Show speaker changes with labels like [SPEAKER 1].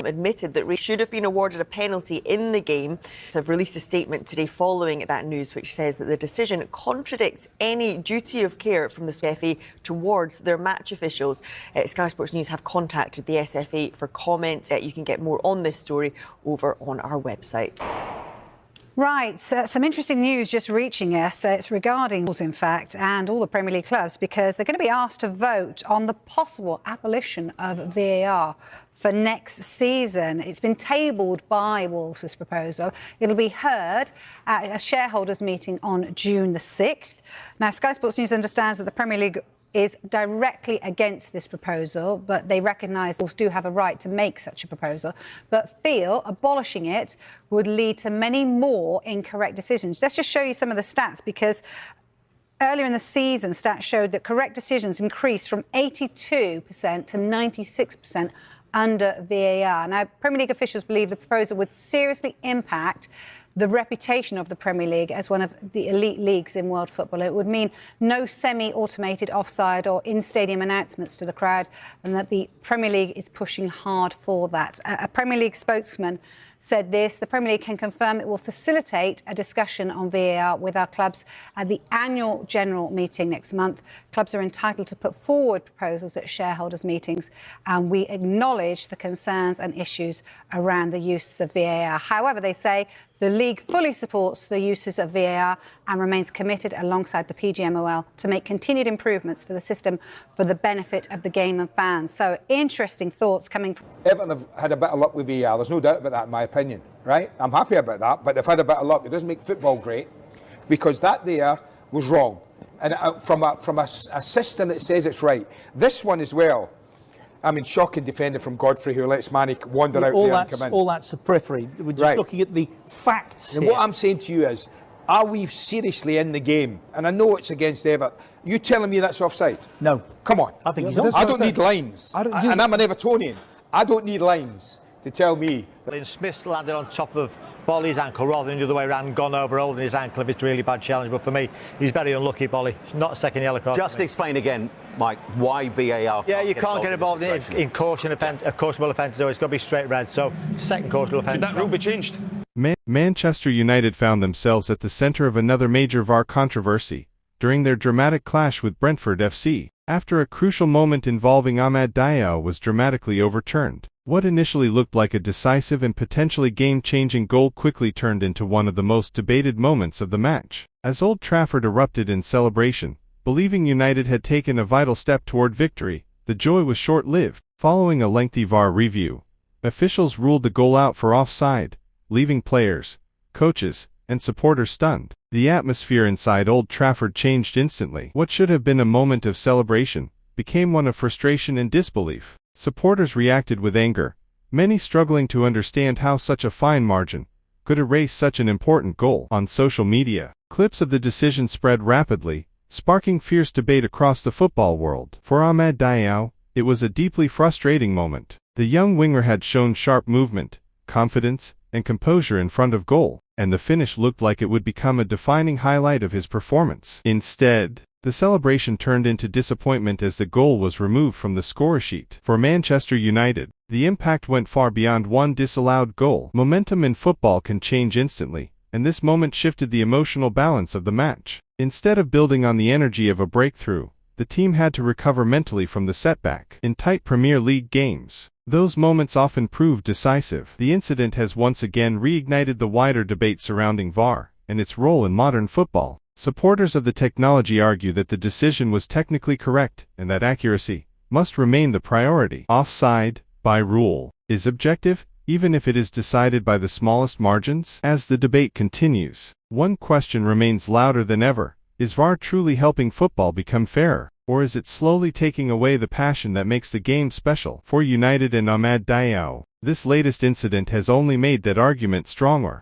[SPEAKER 1] admitted that Ray should have been awarded a penalty in the game. So I've released a statement today following that news, which says that the decision contradicts any duty of care from the SFA towards their match officials. Sky Sports News have contacted the SFA for comment. You can get more on this story over on our website.
[SPEAKER 2] Right, so some interesting news just reaching us. It's regarding, in fact, and all the Premier League clubs, because they're going to be asked to vote on the possible abolition of VAR for next season. It's been tabled by Wolves, this proposal. It'll be heard at a shareholders meeting on June the 6th. Now, Sky Sports News understands that the Premier League is directly against this proposal, but they recognise Wolves do have a right to make such a proposal, but feel abolishing it would lead to many more incorrect decisions. Let's just show you some of the stats, because earlier in the season, stats showed that correct decisions increased from 82% to 96% under VAR. Now, Premier League officials believe the proposal would seriously impact the reputation of the Premier League as one of the elite leagues in world football. It would mean no semi-automated offside or in-stadium announcements to the crowd, and that the Premier League is pushing hard for that. A Premier League spokesman said this: the Premier League can confirm it will facilitate a discussion on VAR with our clubs at the annual general meeting next month. Clubs are entitled to put forward proposals at shareholders meetings, and we acknowledge the concerns and issues around the use of VAR. However, they say the league fully supports the uses of VAR and remains committed, alongside the PGMOL, to make continued improvements for the system for the benefit of the game and fans. So, interesting thoughts coming from
[SPEAKER 3] Everton have had a bit of luck with VAR. There's no doubt about that, in my opinion, right? I'm happy about that, but they've had a bit of luck. It doesn't make football great, because that there was wrong. And from a system that says it's right. This one as well, I mean, shocking defending from Godfrey, who lets Manic wander out there and come in.
[SPEAKER 4] All that's a periphery. We're just looking at the facts
[SPEAKER 3] and
[SPEAKER 4] here.
[SPEAKER 3] what I'm saying to you is, are we seriously in the game? And I know it's against Everton. You telling me that's offside?
[SPEAKER 4] No.
[SPEAKER 3] Come on.
[SPEAKER 4] I think he's
[SPEAKER 3] I don't need lines. And I'm an Evertonian. I don't need lines to tell me.
[SPEAKER 5] Smith's landed on top of Bolly's ankle rather than the other way around, gone over holding his ankle if it's a really bad challenge. But for me, he's very unlucky, Bolly. It's not a second yellow card.
[SPEAKER 6] Just explain again, Mike, why VAR
[SPEAKER 5] Yeah, you can't get involved in cautionable offences, though. It's got to be straight red. So, second cautionable offence.
[SPEAKER 7] Should that rule be changed?
[SPEAKER 8] Manchester United found themselves at the centre of another major VAR controversy during their dramatic clash with Brentford FC, after a crucial moment involving Ahmed Diallo was dramatically overturned. What initially looked like a decisive and potentially game-changing goal quickly turned into one of the most debated moments of the match, as Old Trafford erupted in celebration, believing United had taken a vital step toward victory. The joy was short-lived. Following a lengthy VAR review, officials ruled the goal out for offside, leaving players, coaches, and supporters stunned. The atmosphere inside Old Trafford changed instantly. What should have been a moment of celebration became one of frustration and disbelief. Supporters reacted with anger, many struggling to understand how such a fine margin could erase such an important goal. On social media, clips of the decision spread rapidly, sparking fierce debate across the football world. For Ahmed Diallo, it was a deeply frustrating moment. The young winger had shown sharp movement, confidence, and composure in front of goal, and the finish looked like it would become a defining highlight of his performance. Instead, the celebration turned into disappointment as the goal was removed from the score sheet. For Manchester United, the impact went far beyond one disallowed goal. Momentum in football can change instantly, and this moment shifted the emotional balance of the match. Instead of building on the energy of a breakthrough, the team had to recover mentally from the setback. In tight Premier League games, those moments often prove decisive. The incident has once again reignited the wider debate surrounding VAR and its role in modern football. Supporters of the technology argue that the decision was technically correct and that accuracy must remain the priority. Offside, by rule, is objective, even if it is decided by the smallest margins. As the debate continues, one question remains louder than ever: is VAR truly helping football become fairer, or is it slowly taking away the passion that makes the game special? For United and Ahmed Diallo, this latest incident has only made that argument stronger.